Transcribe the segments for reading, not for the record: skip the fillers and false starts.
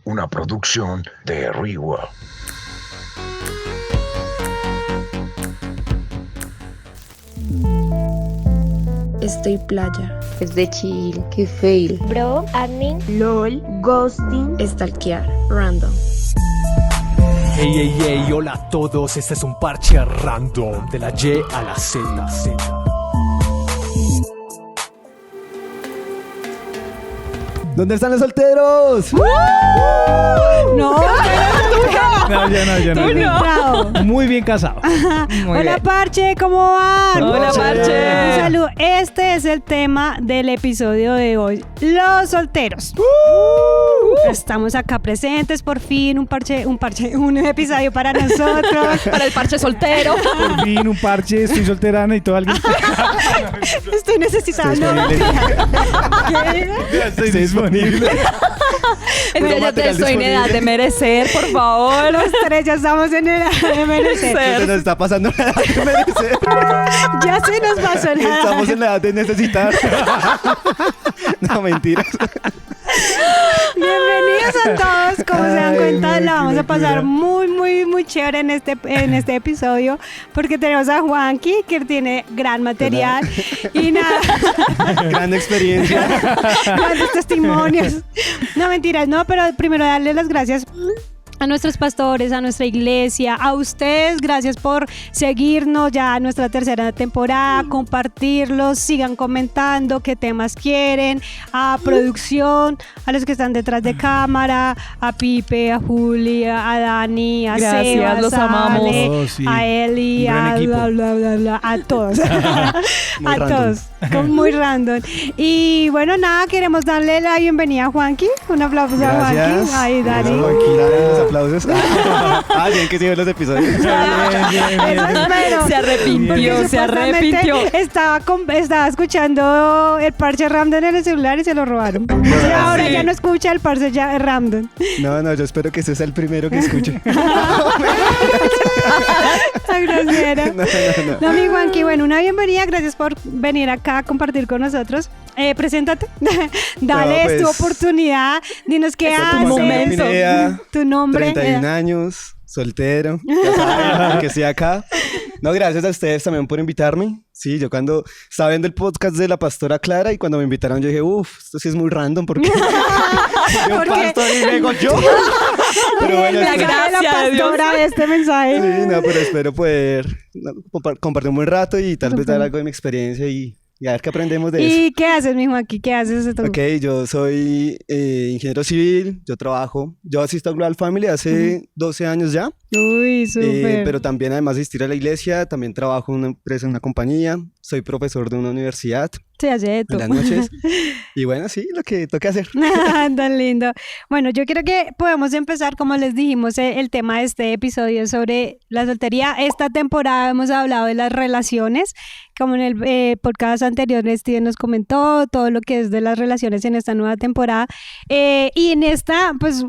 una producción de Reworld. Estoy playa. Es de chill, que fail. Bro, admin, LOL, ghosting, stalkear, random. Ey, hola a todos, este es un parche random de la Y a la Z. ¿Dónde están los solteros? No, Ya no. Muy bien casado. Hola Parche, ¿cómo van? Hola, Parche. Un saludo. Este es el tema del episodio de hoy. Los solteros. Estamos acá presentes por fin, un episodio para nosotros. Para el parche soltero. Por fin un parche, estoy soltera, y todo alguien. Estoy necesitada. Ya estoy disponible. Es que yo te estoy en edad de merecer, por favor. Los tres ya estamos en edad de merecer. Se nos está pasando la edad de merecer. Ya se nos pasó la edad. Estamos en la edad de necesitar. No, mentiras. Bienvenidos a todos. Como se dan cuenta, la vamos a pasar muy chévere en este episodio, porque tenemos a Juanqui, que tiene gran material y nada. Gran experiencia. Grandes testimonios. No, mentiras, no, pero primero darle las gracias a nuestros pastores, a nuestra iglesia, a ustedes, gracias por seguirnos ya en nuestra tercera temporada, compartirlos, sigan comentando qué temas quieren, a producción, a los que están detrás de cámara, a Pipe, a Julia, a Dani, a Gracias, Sebas, los a amamos. Ale, Oh, sí. a Eli, Un gran a equipo. bla, a todos. Muy A random. todos, muy random. Y bueno, nada, queremos darle la bienvenida a Juanqui. Un aplauso a Juanqui. Gracias. Ay, Dani. Los aplausos. Bien que siguen los episodios. Eso espero. Se arrepintió, Porque se arrepintió. Estaba escuchando el parche Ramdon en el celular y se lo robaron. Ahora Sí. ya no escucha el parche Ramdon. No, yo espero que ese sea el primero que escuche. La grosera. No. No, mi Juanqui, bueno, una bienvenida. Gracias por venir acá a compartir con nosotros. Preséntate. Dale, No, pues, es tu oportunidad. Dinos qué Soy haces. Juan Camilo Pineda, Tu nombre. 31 años, soltero, ya saben que estoy acá. No, gracias a ustedes también por invitarme. Sí, yo cuando estaba viendo el podcast de la pastora Clara y cuando me invitaron yo dije, esto sí es muy random porque yo ¿Por qué? pastor y luego yo. Pero bueno, La espero- gracia la de Dios. pastora de este mensaje. sí, no, pero espero poder compartir un buen rato y tal vez dar algo de mi experiencia y a ver qué aprendemos de eso. ¿Y qué haces, mi Juanqui? ¿Qué haces tú? Ok, yo soy ingeniero civil, yo asisto a Global Family hace 12 años ya. Uy, súper. Pero también además de asistir a la iglesia, también trabajo en una empresa, en una compañía, soy profesor de una universidad Se hace de en todo. las noches. Y bueno, sí, lo que toca hacer. Tan lindo. Bueno, yo creo que podemos empezar, como les dijimos, el tema de este episodio es sobre la soltería. Esta temporada hemos hablado de las relaciones, como en el podcast anterior Steven nos comentó todo lo que es de las relaciones en esta nueva temporada. Y en esta, pues,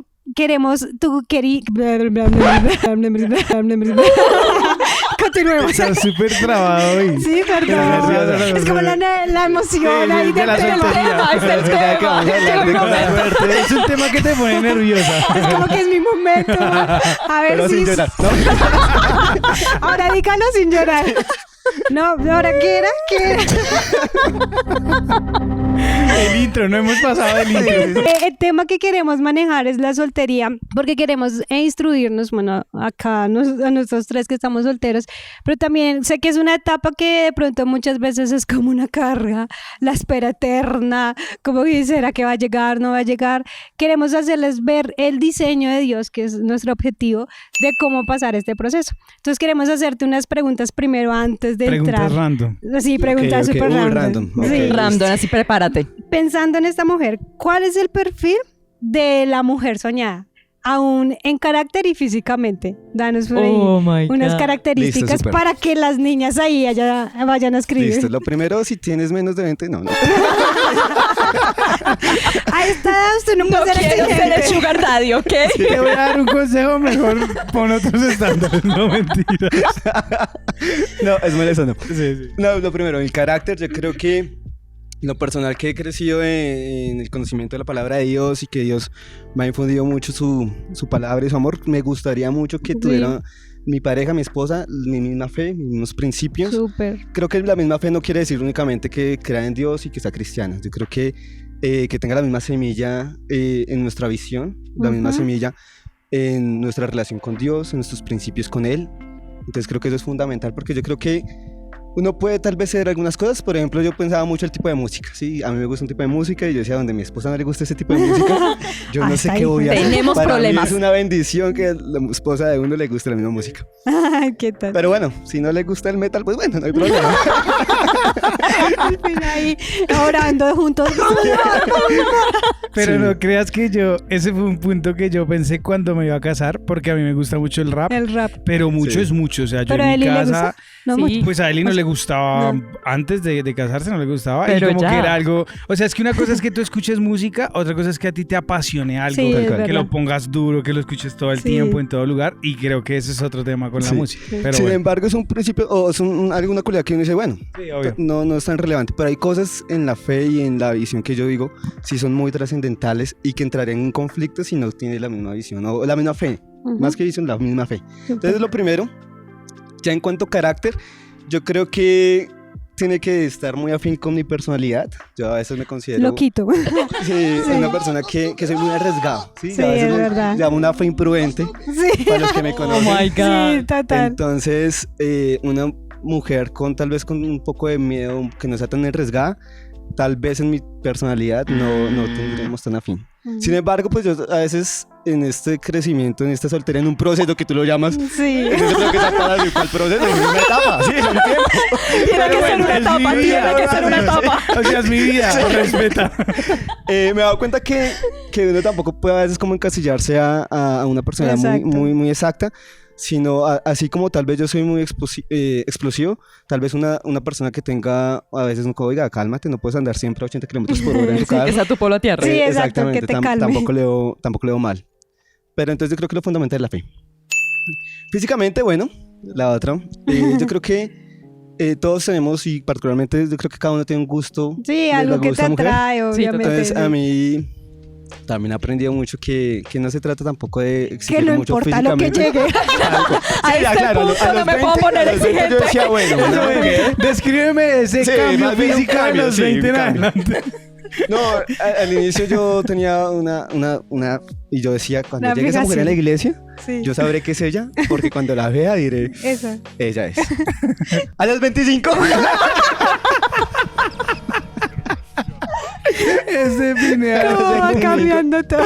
continuemos. Está súper trabado hoy. Sí, perdón. Es como la emoción ahí de del la tema. soltería. Es el Ya que vamos a hablar de cosas fuertes. Es un tema que te pone nerviosa. Es como que es mi momento. A ver Pero si... sin llorar, ¿no? Ahora dígalo sin llorar. No, ¿ahora qué era? El intro, no hemos pasado el intro. El tema que queremos manejar es la soltería, porque queremos instruirnos, bueno, acá a nosotros tres que estamos solteros, pero también sé que es una etapa que de pronto muchas veces es como una carga, la espera eterna, como que será que va a llegar, no va a llegar. Queremos hacerles ver el diseño de Dios, que es nuestro objetivo, de cómo pasar este proceso. Entonces queremos hacerte unas preguntas primero antes de Preguntas entrar. random. Sí, preguntas Ok, súper muy random. random. Sí. Ok. Random, así prepárate. Pensando en esta mujer, ¿cuál es el perfil de la mujer soñada? Aún en carácter y físicamente. Danos por ahí Oh my unas God. características Listo, súper. para que las niñas ahí vayan a escribir. Listo, lo primero, si tienes menos de 20, no. Ahí está, usted no No puede ser quiero ser el exigente. sugar daddy, ¿ok? Te voy a dar un consejo, mejor pon otros estándares, no mentiras. No, es mal eso, no. Sí. No, lo primero, el carácter, yo creo que lo personal que he crecido en el conocimiento de la palabra de Dios y que Dios me ha infundido mucho su palabra y su amor, me gustaría mucho que tuviera mi pareja, mi esposa, mi misma fe, mis mismos principios. Súper. Creo que la misma fe no quiere decir únicamente que crea en Dios y que sea cristiana. Yo creo que tenga la misma semilla en nuestra visión, la misma semilla en nuestra relación con Dios, en nuestros principios con Él. Entonces creo que eso es fundamental porque yo creo que uno puede tal vez hacer algunas cosas. Por ejemplo, yo pensaba mucho el tipo de música, ¿sí? A mí me gusta un tipo de música y yo decía, donde a mi esposa no le gusta ese tipo de música, yo no sé qué voy a hacer. Tenemos Para problemas. mí es una bendición que a la esposa de uno le guste la misma música. Ay, ¿qué tal? Pero bueno, si no le gusta el metal, pues bueno, no hay problema. Al fin ahí orando juntos. Pero Sí. no creas que ese fue un punto que yo pensé cuando me iba a casar, porque a mí me gusta mucho el rap, El rap. pero mucho Sí. es mucho. O sea, yo Pero en a mi Eli le casa, gusta. No Sí. mucho. pues a Eli no le gustaba, No. antes de casarse no le gustaba, Pero y como ya. que era algo, o sea, es que una cosa es que tú escuches música, otra cosa es que a ti te apasione algo, Sí, es que verdad. lo pongas duro, que lo escuches todo el Sí. tiempo, en todo lugar, y creo que ese es otro tema con la Sí. música. Pero Sin bueno, embargo, es un principio o es alguna cualidad que uno dice, bueno, sí, obvio. no es tan relevante, pero hay cosas en la fe y en la visión que yo digo, sí son muy trascendentales y que entrarían en un conflicto si no tiene la misma visión o la misma fe, Ujú. más que visión, la misma fe. Súper. Entonces, lo primero, ya en cuanto a carácter, yo creo que tiene que estar muy afín con mi personalidad. Yo a veces me considero Loquito. sí, una persona que soy muy arriesgado. Sí, Sí, a veces es me verdad. llamo una fe imprudente Sí. para los que me Oh conocen. my God. Sí, total. Entonces, una mujer tal vez con un poco de miedo, que no sea tan arriesgada, tal vez en mi personalidad no tendremos tan afín. Sin embargo, pues yo a veces en este crecimiento, en esta soltería, en un proceso que tú lo llamas, Sí. yo creo que para el proceso es una etapa, sí, es un tiempo. Tiene que ser una es etapa, mi vida. tiene que ser una etapa. O sea, es mi vida, respeta. Me he dado cuenta que uno tampoco puede a veces como encasillarse a una persona Exacto. muy exacta, sino así como tal vez yo soy muy explosivo, tal vez una persona que tenga a veces un código, oiga, cálmate, no puedes andar siempre a 80 kilómetros por hora en tu carro. Esa tu polo a tierra. Sí, exacto, Exactamente, que te calme. tampoco le veo mal. Pero entonces yo creo que lo fundamental es la fe. Físicamente, bueno, la otra, yo creo que todos tenemos, y particularmente yo creo que cada uno tiene un gusto. Sí, le algo que te gusta mujer. atrae, Sí, obviamente. Entonces sí. a mí también he aprendido mucho que no se trata tampoco de exigir Que no mucho importa lo que físicamente. llegue. A Sí, ya, este claro, punto a no los me puedo 20, poner a los 20 exigente. Yo decía, bueno, una mujer. Descríbeme ese Sí, cambio más bien un físico de cambio, los sí, 20 en un cambio. adelante. No, al inicio yo tenía una y yo decía, cuando Una llegue esa mujer a la fijación. iglesia, Sí. yo sabré que es ella, porque cuando la vea diré, Eso. ella es. A los 25. Ese final. ¿Cómo va cambiando todo?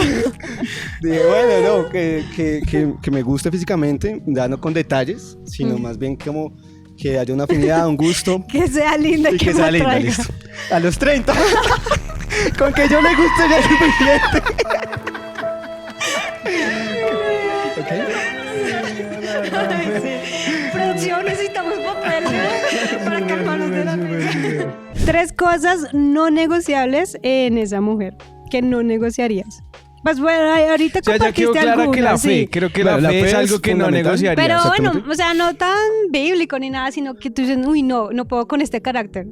Dije, bueno, no, que me guste físicamente, ya no con detalles, sino más bien como que haya una afinidad, un gusto Que sea linda y que me sea linda, atraiga. listo. A los 30, con que yo le guste ya es suficiente. Producción, necesitamos papel para calmarnos de la risa. 3 cosas no negociables en esa mujer que no negociarías. Pues bueno, ahorita O sea, ya quedó compartiste clara algunas, que la fe, sí. creo que Bueno, la la fe fe es es algo que no fundamental. negociaría. Pero bueno, exactamente. o sea, no tan bíblico ni nada, sino que tú dices, uy, no puedo con este carácter.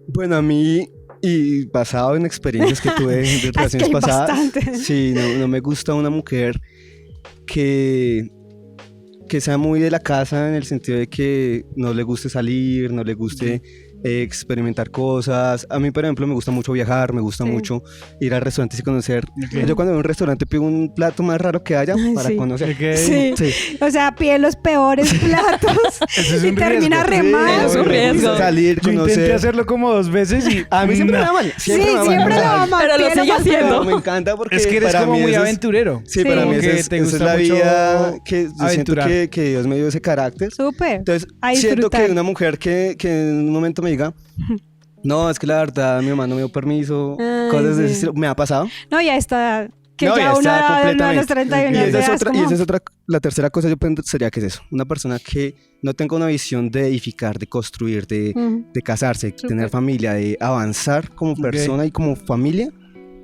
Bueno, a mí, y basado en experiencias que tuve de relaciones hay pasadas, bastante. sí, no me gusta una mujer que sea muy de la casa en el sentido de que no le guste salir, no le guste experimentar cosas. A mí, por ejemplo, me gusta mucho viajar, me gusta Sí. mucho ir a restaurantes y conocer. Ok. Yo cuando voy a un restaurante pido un plato más raro que haya Ay, para sí. conocer. Ok. Sí. Sí. O sea, pide los peores platos Ese es y un termina riesgo. re mal. Es un me riesgo. gusta salir, Yo intenté conocer. hacerlo como 2 veces y A mí siempre me nah. va mal. Sí, Siempre me va mal. siempre lo va mal. Pero lo pide sigue más haciendo. feo. Me encanta porque Es que eres para como mí muy eso es- aventurero. Sí, Sí. para Como mí que esa te es gusta la mucho vida que yo siento aventurar. que Dios me dio ese carácter. Súper. Entonces, A siento disfrutar. que una mujer que en un momento me diga, no, es que la verdad mi mamá no me dio permiso, Ay, cosas de ese sí. estilo, me ha pasado. No, ya está. Que No, ya uno está a los completamente. 31 Y esa ya es es otra, como- y esa es otra, la tercera cosa yo pensaría que es eso, una persona que no tenga una visión de edificar, de construir, Ujú. de casarse, Súper. tener familia, de avanzar como persona y como familia,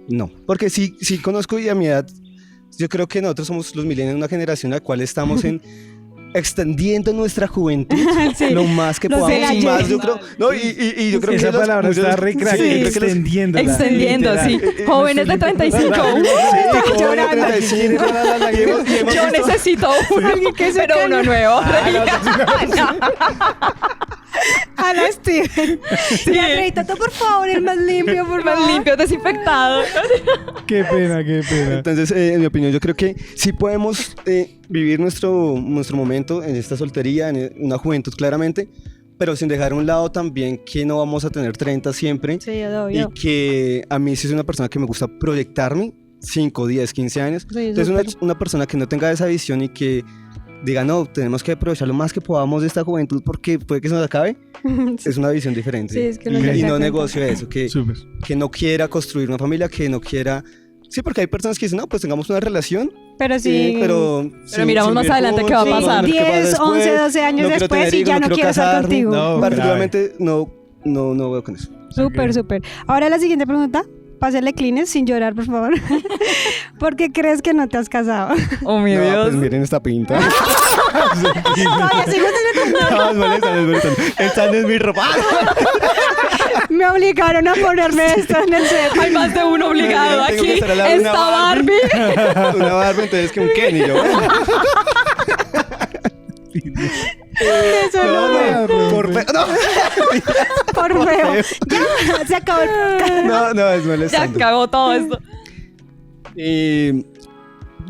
no. Porque sí conozco y a mi edad, yo creo que nosotros somos los millennials, una generación en la cual estamos extendiendo nuestra juventud Sí. lo más que Los podamos. del Y más, ayer. yo creo, no, y yo creo Esa que palabra está re crack, sí, yo creo que los- extendiéndola. Extendiendo, sí. Jóvenes de 35. Sí, llorando. 35. Y hemos Yo visto- necesito uno, Alguien que se pero calme. uno nuevo. A la Steven. Y Andreita, tú, por favor, el más limpio, por Más favor. limpio, desinfectado. Qué pena, qué pena. Entonces, en mi opinión, yo creo que sí podemos vivir nuestro momento en esta soltería, en una juventud claramente, pero sin dejar a un lado también que no vamos a tener 30 siempre. Sí, obvio. Y que a mí sí soy una persona que me gusta proyectarme 5, 10, 15 años. Sí, Entonces súper. una persona que no tenga esa visión y que diga, no, tenemos que aprovechar lo más que podamos de esta juventud porque puede que se nos acabe, es una visión diferente. Sí, es que uno se y da no cuenta. negocio eso, que Súper. no quiera construir una familia, que no quiera... Sí, porque hay personas que dicen, no, pues tengamos una relación, Pero sí. pero miramos sin más ver adelante qué va a juntos, pasar. ver qué pasa 10, después, 11, 12 años no quiero después tener y hijos, ya no quiero estar casarme. contigo. No, Particularmente no veo con eso. Súper, Ok. súper. Ahora la siguiente pregunta. Pásale clines sin llorar, por favor. ¿Por qué crees que no te has casado? Oh, mi No, Dios. pues miren esta pinta. Todavía sigo teniendo- No, es molesta. Esta no es mi ropa. Me obligaron a ponerme esto en el set. Hay más de uno obligado Tengo que aquí. estar al lado de una Esta Barbie. Barbie. Una barba, entonces que un Ken y yo. Eso no, Por fe- no. por feo. Ya, se acabó el podcast. No, es Ya molestando. acabó todo esto.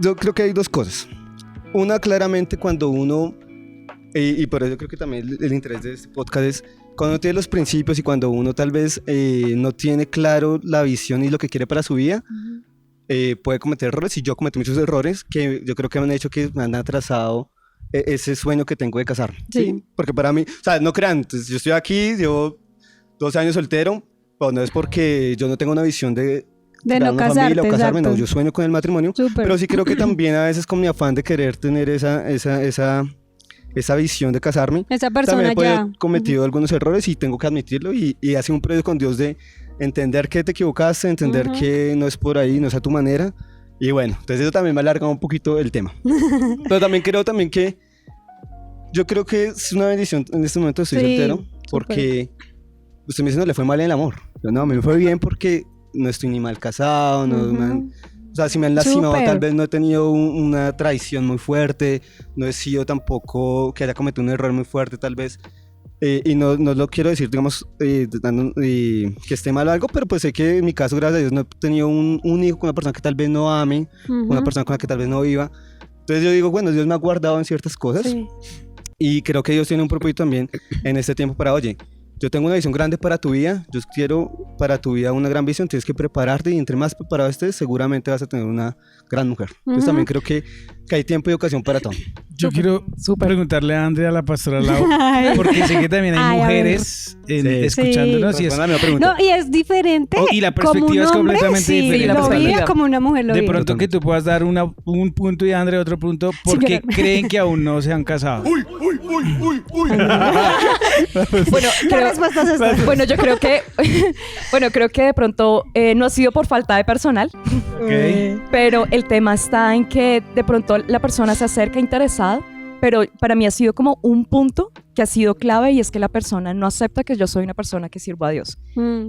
Yo creo que hay dos cosas. Una, claramente, cuando uno, y por eso creo que también el interés de este podcast es cuando uno tiene los principios y cuando uno tal vez no tiene claro la visión y lo que quiere para su vida, puede cometer errores. Y yo cometí muchos errores que yo creo que me han hecho que me han atrasado ese sueño que tengo de casarme. Sí. Porque para mí, o sea, no crean, entonces, yo estoy aquí, llevo 12 años soltero, pero no es porque yo no tengo una visión de De no una familia casarte, o casarme, exacto. no, yo sueño con el matrimonio, Súper. pero sí creo que también a veces con mi afán de querer tener esa visión de casarme, Esa persona también ya. he cometido algunos errores y tengo que admitirlo y ha sido un proceso con Dios de entender que te equivocaste, entender Ujú. que no es por ahí, no es a tu manera y bueno, entonces eso también me ha alargado un poquito el tema. Pero también creo que yo creo que es una bendición en este momento estoy Sí, soltero porque usted me dice no le fue mal en el amor. Yo, no, a mí me fue bien porque no estoy ni mal casado, no Ujú. me han- o sea, si me han lastimado, Súper. tal vez no he tenido una traición muy fuerte, no he sido tampoco que haya cometido un error muy fuerte, tal vez. Y no lo quiero decir, digamos, que esté mal o algo, pero pues sé que en mi caso, gracias a Dios, no he tenido un hijo con una persona que tal vez no ame, Ujú. una persona con la que tal vez no viva. Entonces yo digo, bueno, Dios me ha guardado en ciertas cosas. Sí. Y creo que Dios tiene un propósito también en este tiempo para, oye, yo tengo una visión grande para tu vida, yo quiero para tu vida una gran visión, tienes que prepararte y entre más preparado estés, seguramente vas a tener una gran mujer. Entonces Ujú. también creo que hay tiempo y ocasión para todo. Yo quiero preguntarle a Andrea, la pastora Lau, Ay. porque sé que también hay Ay, a ver. mujeres Sí. escuchándonos y es, Responda a mi pregunta. No, y es diferente. Oh, y la como perspectiva un es hombre, completamente sí, diferente. La Lo vive perspectiva. como una mujer lo de vive. pronto que tú puedas dar un punto y Andrea otro punto porque llorar. creen que aún no se han casado. Bueno, La respuesta es esta. bueno, yo creo que, creo que de pronto no ha sido por falta de personal, Ok. pero el tema está en que de pronto la persona se acerca interesada, pero para mí ha sido como un punto que ha sido clave y es que la persona no acepta que yo soy una persona que sirvo a Dios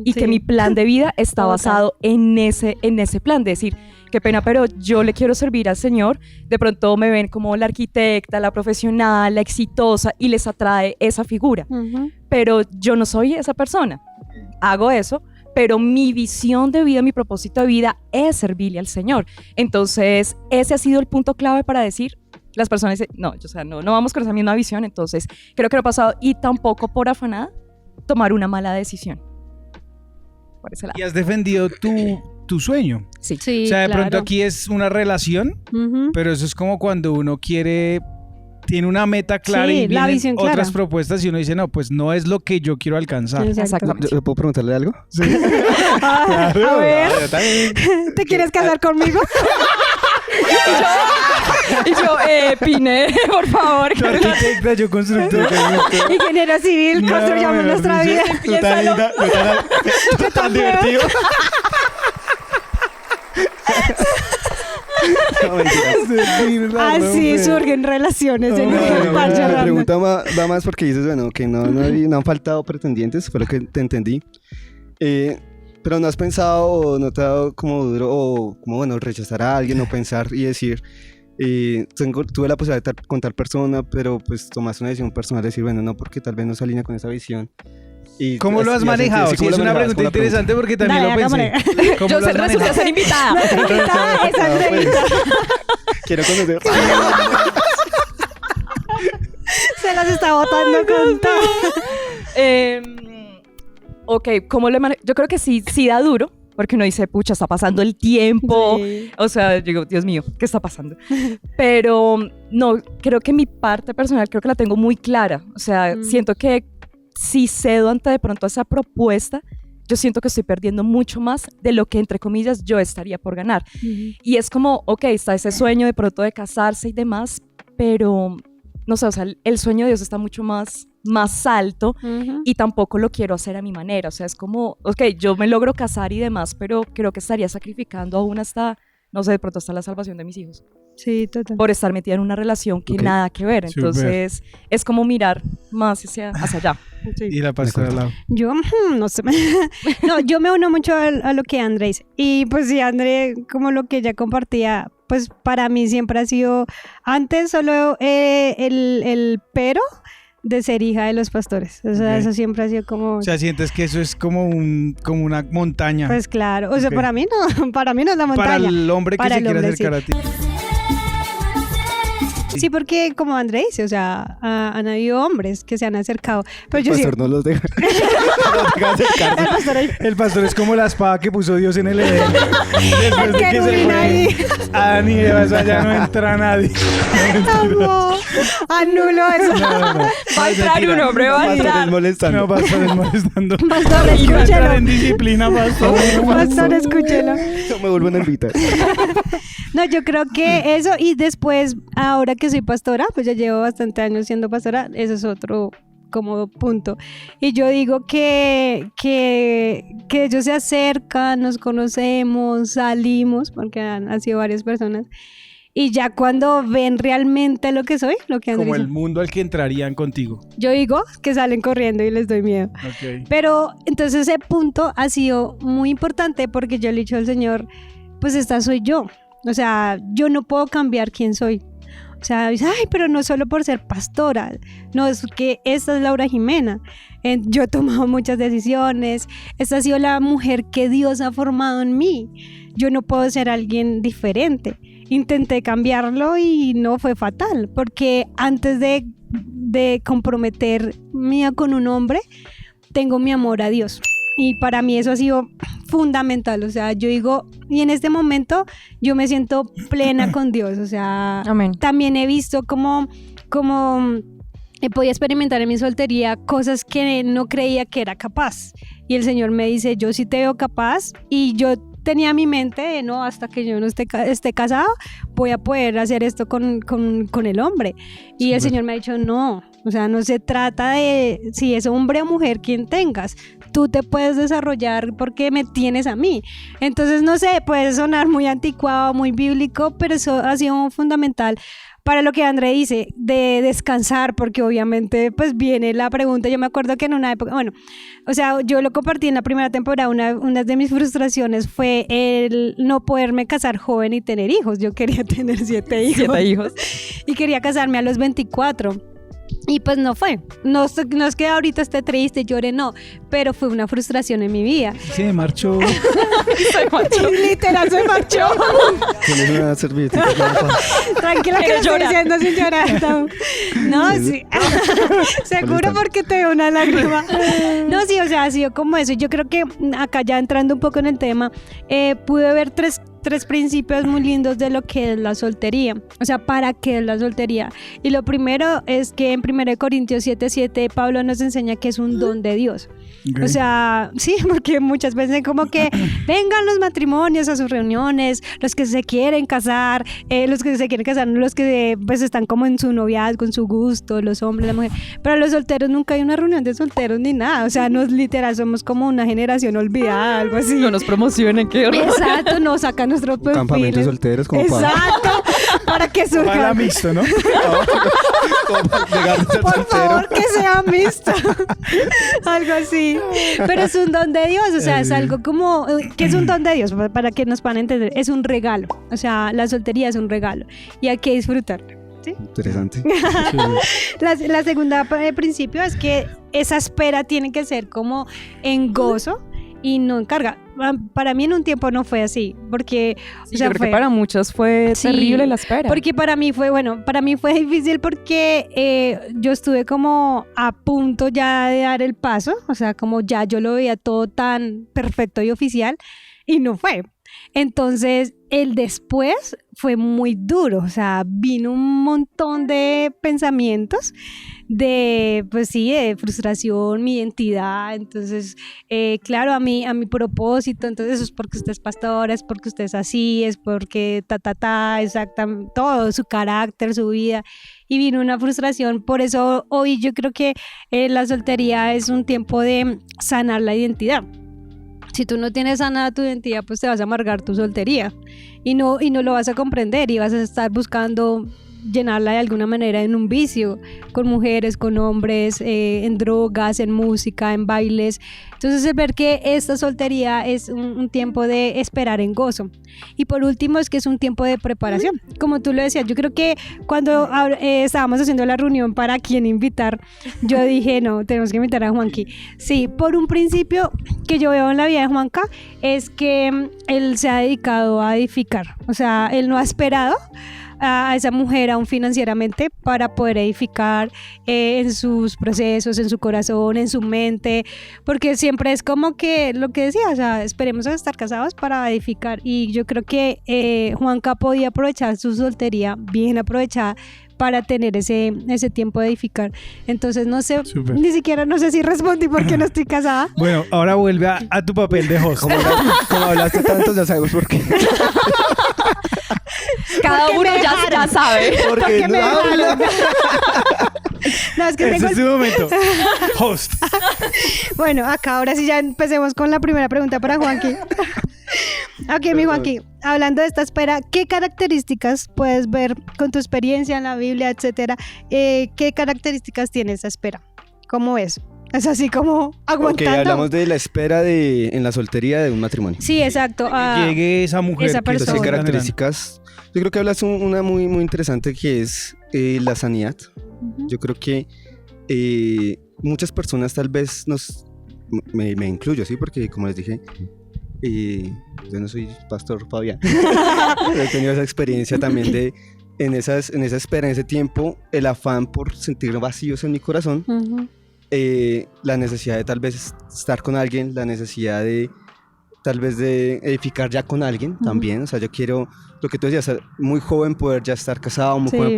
y Sí. que mi plan de vida está Total. basado en ese plan, de decir, qué pena, pero yo le quiero servir al Señor. De pronto me ven como la arquitecta, la profesional, la exitosa y les atrae esa figura, Ujú. pero yo no soy esa persona. Hago eso, pero mi visión de vida, mi propósito de vida es servirle al Señor. Entonces, ese ha sido el punto clave para decir, las personas dicen, no, o sea, no vamos con esa misma visión, entonces creo que no ha pasado y tampoco por afanada tomar una mala decisión. Por ese lado. Y has defendido tu sueño. Sí. Sí, O sea, de pronto claro. aquí es una relación, Ujú. pero eso es como cuando uno tiene una meta clara Sí, y la vienen visión clara. otras propuestas y uno dice, no, pues no es lo que yo quiero alcanzar. Exactamente. ¿Yo puedo preguntarle algo? Ah, a ver, Yo también. ¿te quieres casar conmigo? Y yo, Pine, por favor. Tú arquitecta, yo constructor. Ingeniero civil, No, construyamos mejor nuestra dicho. vida. Tú tan linda, tú tan divertido. No, mentiras. Así surgen relaciones en No, el no, parche La random. pregunta va más porque dices, bueno, que no han faltado pretendientes, fue lo que te entendí. Pero no has pensado o no te ha dado como duro o como, bueno, rechazar a alguien o pensar y decir, tuve la posibilidad de estar con tal persona, pero pues tomaste una decisión personal de decir, bueno, no, porque tal vez no se alinea con esa visión. Y ¿Cómo lo has y manejado? sí, Sí, ¿cómo es lo una manejabas? pregunta ¿Cómo la interesante porque también Dale, lo pensé. hagámosle. ¿Cómo Yo lo has resulté manejado? ser invitada. No te invitaba esa No, pues, entrevista. quiero conocer. Se las está botando con todo. Ok, ¿cómo lo yo creo que sí da duro, porque uno dice, pucha, está pasando el tiempo. Sí. O sea, digo, Dios mío, ¿qué está pasando? Pero no, creo que mi parte personal creo que la tengo muy clara. O sea, siento que si cedo ante de pronto esa propuesta, yo siento que estoy perdiendo mucho más de lo que, entre comillas, yo estaría por ganar. Y es como, ok, está ese sueño de pronto de casarse y demás, pero no sé, o sea, el sueño de Dios está mucho más alto y tampoco lo quiero hacer a mi manera. O sea, es como, ok, yo me logro casar y demás, pero creo que estaría sacrificando aún hasta, no sé, de pronto hasta la salvación de mis hijos Sí, total. por estar metida en una relación que nada que ver. Súper. Entonces, es como mirar más hacia allá. Y la pastora al lado. Yo, no sé. No, yo me uno mucho a lo que André dice. Y pues sí, André, como lo que ella compartía, pues para mí siempre ha sido, antes solo el pero de ser hija de los pastores. O sea, Ok. eso siempre ha sido como... O sea, sientes que eso es como una montaña. pues claro, o sea, Ok. para mí no es la montaña. para el hombre que Para se el quiere hombre, acercar a ti. Sí, porque como André dice, o sea, han habido hombres que se han acercado. Pero El yo sí... pastor no los deja. No los deja acercarse. El pastor ahí... El pastor es como la espada que puso Dios en el Edén. Después de que se querubín ahí. fue Adán y Eva, o sea, ya no entra nadie. Amo. Anulo eso. No. Va a entrar un hombre, va a Pastores entrar. molestando. No, pastor es molestando. Pastor, Hay que entrar escúchelo. en disciplina, pastor. Pastor, escúchelo. No me vuelven a invitar. No, yo creo que eso, y después, ahora que soy pastora, pues ya llevo bastante años siendo pastora, eso es otro como punto. Y yo digo que ellos se acercan, nos conocemos, salimos, porque han sido varias personas, y ya cuando ven realmente lo que soy, lo que Andrés Como el dice, mundo al que entrarían contigo. yo digo que salen corriendo y les doy miedo. Ok. Pero entonces ese punto ha sido muy importante porque yo le he dicho al Señor, pues esta soy yo. O sea, yo no puedo cambiar quién soy. O sea, dice, ay, pero no solo por ser pastora. No, es que esta es Laura Jimena. Yo he tomado muchas decisiones. Esta ha sido la mujer que Dios ha formado en mí. Yo no puedo ser alguien diferente. Intenté cambiarlo y no, fue fatal. Porque antes de comprometerme con un hombre, tengo mi amor a Dios. Y para mí eso ha sido fundamental. O sea, yo digo, y en este momento yo me siento plena con Dios. O sea, Amén. también he visto como he podido experimentar en mi soltería cosas que no creía que era capaz. Y el Señor me dice, yo sí te veo capaz. Y yo tenía en mi mente, no, hasta que yo no esté casado, voy a poder hacer esto con el hombre. Y el Señor me ha dicho, no, o sea, no se trata de si es hombre o mujer quien tengas. Tú te puedes desarrollar porque me tienes a mí. Entonces, no sé, puede sonar muy anticuado, muy bíblico, pero eso ha sido fundamental para lo que André dice, de descansar, porque obviamente pues viene la pregunta. Yo me acuerdo que en una época, bueno, o sea, yo lo compartí en la primera temporada, una de mis frustraciones fue el no poderme casar joven y tener hijos. Yo quería tener 7 hijos. 7 hijos. Y quería casarme a los 24. Y pues no fue. No es que ahorita esté triste, llore, no. Pero fue una frustración en mi vida. Se marchó. Literal, se marchó. Tienes una servilleta. Tranquila que lo Quiero estoy llorar. diciendo sin llorar. No, sí. Seguro porque te veo una lágrima. No, sí, o sea, ha sido como eso. Yo creo que acá ya entrando un poco en el tema, pude ver tres principios muy lindos de lo que es la soltería. O sea, ¿para qué es la soltería? Y lo primero es que en 1 Corintios 7:7 Pablo nos enseña que es un don de Dios. Ok. O sea, sí, porque muchas veces como que vengan los matrimonios a sus reuniones, los que se quieren casar, los que se quieren casar, los que pues están como en su noviazgo, en su gusto, los hombres, la mujer. Pero los solteros nunca hay una reunión de solteros ni nada. O sea, nos literal somos como una generación olvidada, algo así. No nos promocionen, qué horror. Exacto, nos sacan nuestros perfiles. Campamento de solteros como para... Exacto, para que Ojalá surja. mixto, ¿no? como para llegar a ser Por soltero. favor, que sea mixto. Algo así. Pero es un don de Dios, o sea, es algo como... ¿Qué es un don de Dios? Para que nos puedan entender. Es un regalo. O sea, la soltería es un regalo. Y hay que disfrutarlo. ¿Sí? Interesante. La segunda principio es que esa espera tiene que ser como en gozo y no en carga. Para mí en un tiempo no fue así, porque Sí, yo creo que para muchos fue Sí, terrible la espera. porque para mí fue difícil porque yo estuve como a punto ya de dar el paso, o sea, como ya yo lo veía todo tan perfecto y oficial y no fue. Entonces, el después fue muy duro, o sea, vino un montón de pensamientos de, pues sí, de frustración, mi identidad, entonces, claro, a mi propósito, entonces eso es porque usted es pastora, es porque usted es así, es porque exactamente, todo, su carácter, su vida, y vino una frustración, por eso hoy yo creo que la soltería es un tiempo de sanar la identidad. Si tú no tienes sanada tu identidad, pues te vas a amargar tu soltería y no lo vas a comprender y vas a estar buscando llenarla de alguna manera en un vicio, con mujeres, con hombres, en drogas, en música, en bailes. Entonces el ver que esta soltería es un tiempo de esperar en gozo. Y por último es que es un tiempo de preparación. Como tú lo decías, yo creo que cuando estábamos haciendo la reunión para quién invitar, yo dije, no, tenemos que invitar a Juanqui. Sí, por un principio que yo veo en la vida de Juanca es que él se ha dedicado a edificar. O sea, él no ha esperado a esa mujer aún financieramente para poder edificar en sus procesos, en su corazón, en su mente, porque siempre es como que lo que decía, o sea, esperemos a estar casados para edificar, y yo creo que Juanca podía aprovechar su soltería bien aprovechada para tener ese tiempo de edificar. Entonces no sé, Súper. ni siquiera no sé si respondí porque no estoy casada. Bueno, ahora vuelve a tu papel de host. Como hablaste tanto, ya sabemos por qué. Cada porque uno me ya dejaron. sabe. Porque me no habla. No, es que Ese tengo es tu momento. Host. Bueno, acá ahora sí ya empecemos con la primera pregunta para Juanqui. Ok, mi Juanqui, hablando de esta espera, ¿qué características puedes ver con tu experiencia en la Biblia, etcétera? ¿Qué características tiene esa espera? ¿Cómo es? Es así como Ok, aguantando. hablamos de la espera en la soltería de un matrimonio. Sí, exacto. Llegue esa mujer. esa que Entonces, persona. ¿qué está características? Yo creo que hablas una muy, muy interesante que es la sanidad. Yo creo que muchas personas tal vez me incluyo, ¿sí? Porque como les dije, yo no soy pastor todavía. He tenido esa experiencia también en esa espera, en ese tiempo, el afán por sentir vacíos en mi corazón, Ujú. la necesidad de tal vez estar con alguien, la necesidad de tal vez de edificar ya con alguien también. O sea, yo quiero, lo que tú decías, muy joven poder ya estar casado, muy Sí. joven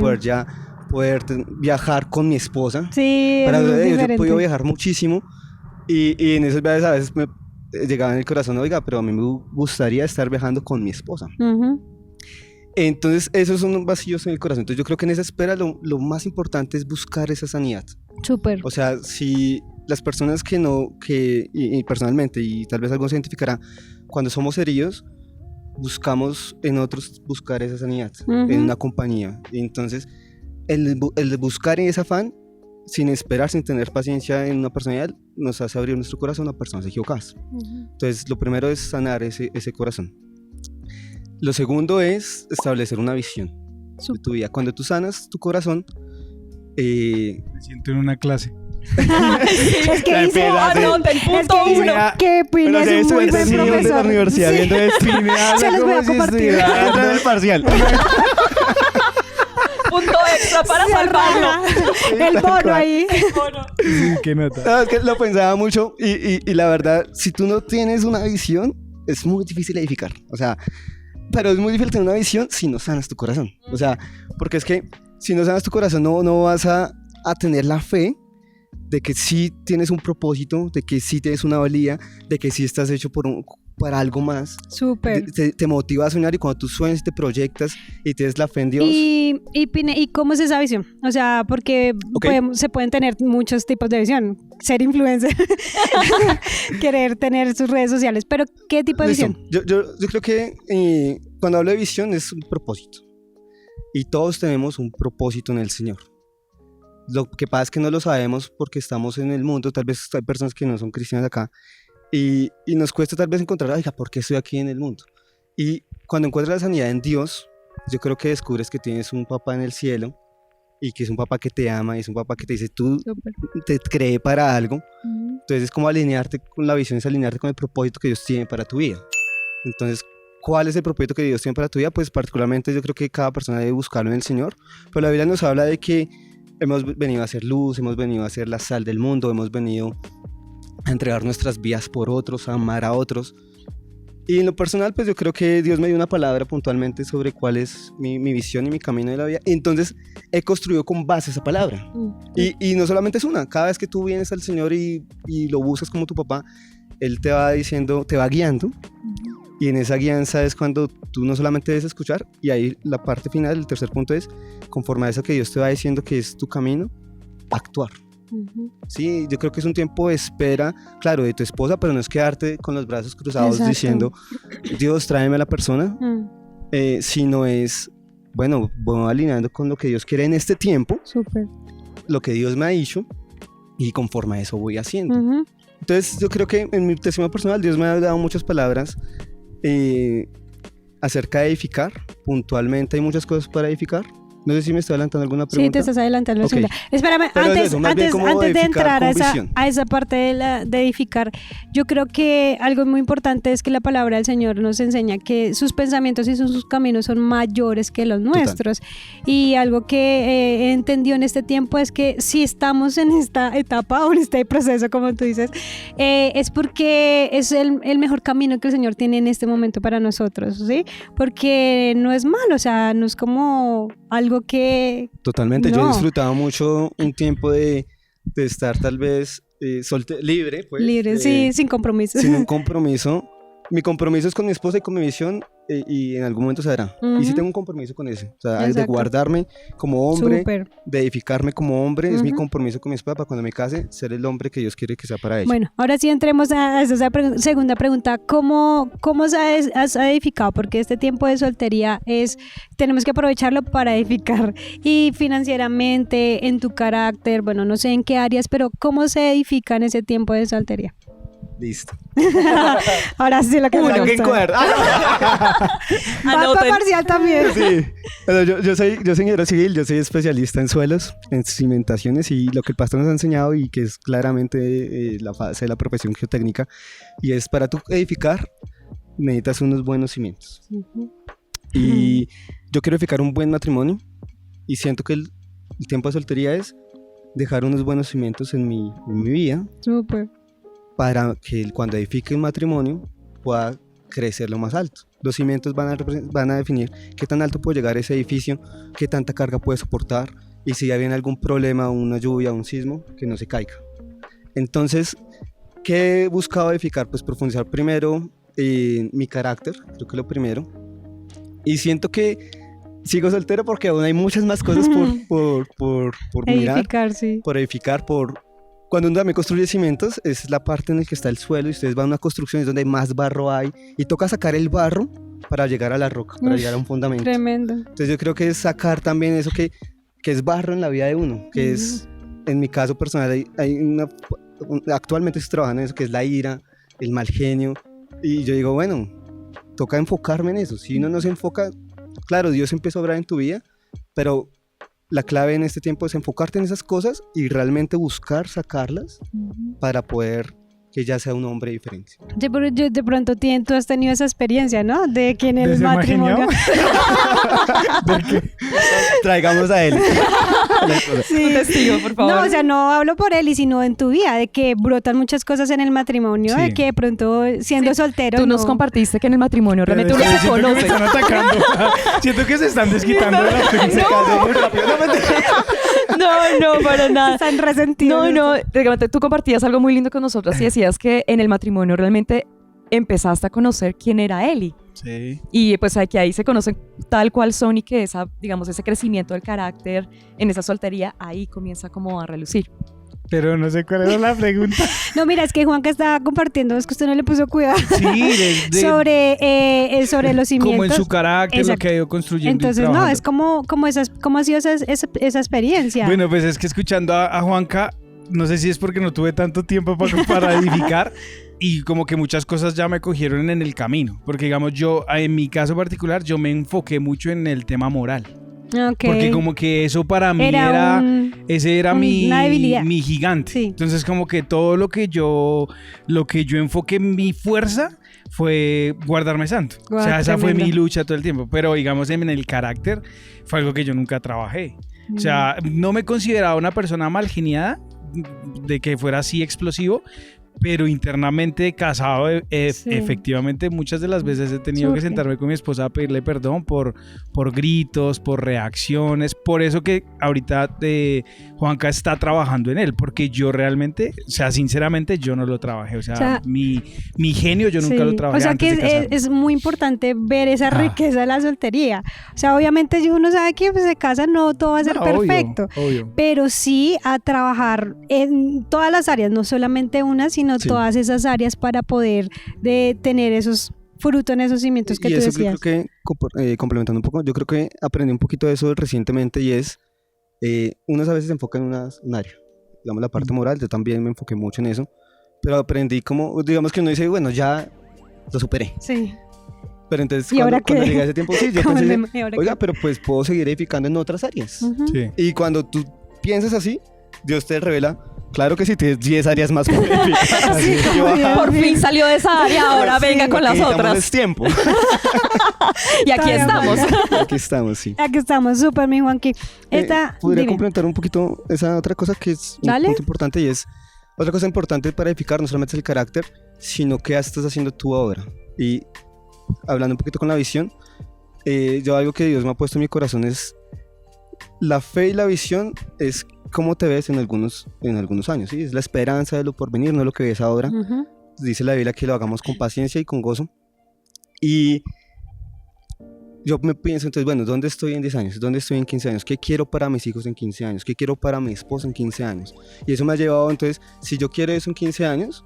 poder viajar con mi esposa. Sí, Para es yo he diferente. podido viajar muchísimo y en esos viajes a veces me llegaba en el corazón, oiga, pero a mí me gustaría estar viajando con mi esposa. Ujú. Entonces, esos son vacíos en el corazón. Entonces, yo creo que en esa espera lo más importante es buscar esa sanidad. Súper. O sea, si las personas y personalmente, y tal vez algunos se identificará, cuando somos heridos, buscamos en otros buscar esa sanidad, Ujú. en una compañía. Y entonces, el de buscar en ese afán, sin esperar, sin tener paciencia en una personalidad, nos hace abrir nuestro corazón a personas equivocadas. Ujú. Entonces, lo primero es sanar ese corazón. Lo segundo es establecer una visión de tu vida. Cuando tú sanas tu corazón, Me siento en una clase. Es que dice, Anota el es punto que dice uno. que Pina es un muy buen de la profesor. universidad Sí. viendo esto. Se los voy a compartir. Entra en el parcial. Punto extra para Se salvarlo. raja el bono ahí. ¿Qué nota? No, es que lo pensaba mucho y la verdad, si tú no tienes una visión, es muy difícil edificar. O sea, pero es muy difícil tener una visión si no sanas tu corazón. O sea, porque es que si no sanas tu corazón no vas a tener la fe de que sí tienes un propósito, de que sí tienes una valía, de que sí estás hecho para algo más. Súper. Te motiva a soñar, y cuando tú sueñas, te proyectas y tienes la fe en Dios. Y Pine, ¿y cómo es esa visión? O sea, porque Ok. se pueden tener muchos tipos de visión. Ser influencer, querer tener sus redes sociales, pero ¿qué tipo de Listo. visión? Yo creo que cuando hablo de visión es un propósito. Y todos tenemos un propósito en el Señor. Lo que pasa es que no lo sabemos porque estamos en el mundo. Tal vez hay personas que no son cristianas acá. Y nos cuesta tal vez encontrar, oiga, ¿por qué estoy aquí en el mundo? Y cuando encuentras la sanidad en Dios, yo creo que descubres que tienes un papá en el cielo, y que es un papá que te ama, y es un papá que te dice, tú Súper. te cree para algo. Ujú. Entonces es como alinearte con la visión, es alinearte con el propósito que Dios tiene para tu vida. Entonces, ¿cuál es el propósito que Dios tiene para tu vida? Pues particularmente yo creo que cada persona debe buscarlo en el Señor. Pero la Biblia nos habla de que hemos venido a ser luz, hemos venido a ser la sal del mundo, hemos venido a entregar nuestras vidas por otros, a amar a otros. Y en lo personal, pues yo creo que Dios me dio una palabra puntualmente sobre cuál es mi visión y mi camino de la vida. Y entonces he construido con base esa palabra. Y no solamente es una, cada vez que tú vienes al Señor y lo buscas como tu papá, Él te va diciendo, te va guiando. Y en esa guianza es cuando tú no solamente debes escuchar, y ahí la parte final, el tercer punto es, conforme a eso que Dios te va diciendo que es tu camino, actuar. Ujú. Sí, yo creo que es un tiempo de espera, claro, de tu esposa, pero no es quedarte con los brazos cruzados Exacto. diciendo, Dios, tráeme a la persona, sino es, bueno, voy alineando con lo que Dios quiere en este tiempo, Súper. lo que Dios me ha dicho, y conforme a eso voy haciendo. Ujú. Entonces yo creo que en mi testimonio personal Dios me ha dado muchas palabras acerca de edificar. Puntualmente hay muchas cosas para edificar. No sé si me estoy adelantando alguna pregunta. Sí, te estás adelantando. Ok. Segunda. Espérame, Pero es antes, eso, más bien como de edificar entrar con visión. a esa parte de edificar, yo creo que algo muy importante es que la palabra del Señor nos enseña que sus pensamientos y sus caminos son mayores que los nuestros. Y algo que he entendido en este tiempo es que si estamos en esta etapa o en este proceso, como tú dices, es porque es el mejor camino que el Señor tiene en este momento para nosotros, ¿sí? Porque no es malo, o sea, no es como algo que... Totalmente, yo he No. disfrutado mucho un tiempo de estar tal vez libre, pues, libre, sí, sin compromiso. sin un compromiso. Mi compromiso es con mi esposa y con mi visión, y en algún momento se dará. Y sí Ujú. tengo un compromiso con eso, o sea, de Exacto. guardarme como hombre, Súper. de edificarme como hombre. Es mi Ujú. compromiso con mi esposa para cuando me case, ser el hombre que Dios quiere que sea para ella. Bueno, ahora sí entremos a esa segunda pregunta. ¿Cómo has edificado? Porque este tiempo de soltería tenemos que aprovecharlo para edificar. Y financieramente, en tu carácter, bueno, no sé en qué áreas, pero ¿cómo se edifica en ese tiempo de soltería? Listo. Ahora sí lo que me Saquen gusta. cuerda. Va para Anoten. parcial también. Sí. Bueno, yo soy ingeniero civil, yo soy especialista en suelos, en cimentaciones, y lo que el pastor nos ha enseñado, y que es claramente la fase de la profesión geotécnica, y es para tú edificar necesitas unos buenos cimientos. Ujú. Y yo quiero edificar un buen matrimonio, y siento que el tiempo de soltería es dejar unos buenos cimientos en mi vida, Súper. para que cuando edifique un matrimonio pueda crecer lo más alto. Los cimientos van a definir qué tan alto puede llegar ese edificio, qué tanta carga puede soportar, y si ya viene algún problema, una lluvia, un sismo, que no se caiga. Entonces, ¿qué he buscado edificar? Pues profundizar primero en mi carácter, creo que lo primero. Y siento que sigo soltero porque aún hay muchas más cosas por mirar, Edificar, sí. por edificar, Cuando uno también construye cimientos, es la parte en la que está el suelo, y ustedes van a una construcción, es donde más barro hay, y toca sacar el barro para llegar a la roca, para Uf, llegar a un fundamento. Tremendo. Entonces yo creo que es sacar también eso que es barro en la vida de uno, que es, en mi caso personal, actualmente estoy trabajando en eso, que es la ira, el mal genio, y yo digo, bueno, toca enfocarme en eso. Si uno no se enfoca, claro, Dios empezó a obrar en tu vida, pero la clave en este tiempo es enfocarte en esas cosas y realmente buscar sacarlas para poder que ya sea un hombre diferente. Sí, pero de pronto tú has tenido esa experiencia, ¿no? De que en el ¿De ser matrimonio... Traigamos a él. Sí. Un testigo, por favor. No, o sea, no hablo por él, y sino en tu vida, de que brotan muchas cosas en el matrimonio, Sí. de que de pronto siendo soltero Tú nos no- compartiste que en el matrimonio realmente uno se Siento que me conoce. están atacando. Siento que se están desquitando de la Se casó muy rápido. No, mentira. No, para nada. Están resentidos. No, realmente tú compartías algo muy lindo con nosotras y decías que en el matrimonio realmente empezaste a conocer quién era Eli. Sí. Y pues que ahí se conocen tal cual son y que digamos, ese crecimiento del carácter en esa soltería, ahí comienza como a relucir. Pero no sé cuál era la pregunta. No, mira, es que Juanca estaba compartiendo, es que usted no le puso cuidado. Sí, sobre los cimientos. como en su carácter, Exacto. lo que ha ido construyendo. Entonces, y no, trabajando. es cómo ha sido esa experiencia. Bueno, pues es que escuchando a Juanca, no sé si es porque no tuve tanto tiempo para edificar y como que muchas cosas ya me cogieron en el camino. Porque digamos yo, en mi caso particular, yo me enfoqué mucho en el tema moral. Okay. Porque como que eso para mí ese era una debilidad. mi gigante. Sí. Entonces como que todo lo que yo enfoqué mi fuerza fue guardarme santo. Guau, O sea, esa fue tremendo. mi lucha todo el tiempo. Pero digamos en el carácter fue algo que yo nunca trabajé. O sea, no me consideraba una persona malgeniada de que fuera así explosivo, pero internamente casado, Sí. efectivamente muchas de las veces he tenido que Surge. sentarme con mi esposa a pedirle perdón por gritos, por reacciones, por eso que ahorita Juanca está trabajando en él, porque yo realmente, o sea, sinceramente yo no lo trabajé, o sea mi genio yo nunca Sí. lo trabajé. O sea antes que de casarme. es muy importante ver esa riqueza de la soltería. O sea, obviamente si uno sabe que pues, se casa no todo va a ser No, perfecto. obvio. Pero sí a trabajar en todas las áreas, no solamente una, sino Sí. todas esas áreas para poder tener esos frutos en esos cimientos que Y tú eso decías. yo creo que, complementando un poco, yo creo que aprendí un poquito de eso recientemente y es, uno a veces se enfoca en un área, digamos la parte moral, yo también me enfoqué mucho en eso, pero aprendí como, digamos que uno dice, bueno, ya lo superé, Sí. pero entonces ¿Y ahora cuando qué? llegué a ese tiempo, sí, yo ¿Cómo pensé, ¿y ahora oiga, qué? pero pues puedo seguir edificando en otras áreas. Ujú. Sí. Y cuando tú piensas así, Dios te revela, claro que sí, tienes 10 áreas más por edificar. Así Así que como yo, Dios. ajá, Por fin salió de esa área, ahora Sí. venga con las necesitamos otras. es tiempo. Y aquí Está bien. estamos. Aquí estamos, sí. Aquí estamos, súper, mi Juanqui. Podría dime. complementar un poquito esa otra cosa que es un Dale. punto importante y es otra cosa importante para edificar no solamente es el carácter, sino qué estás haciendo tú ahora. Y hablando un poquito con la visión, yo algo que Dios me ha puesto en mi corazón es la fe y la visión es cómo te ves en algunos años, ¿sí? Es la esperanza de lo porvenir, no lo que ves ahora. Ujú. Dice la Biblia que lo hagamos con paciencia y con gozo. Y yo me pienso, entonces, bueno, ¿dónde estoy en 10 años? ¿Dónde estoy en 15 años? ¿Qué quiero para mis hijos en 15 años? ¿Qué quiero para mi esposa en 15 años? Y eso me ha llevado, entonces, si yo quiero eso en 15 años,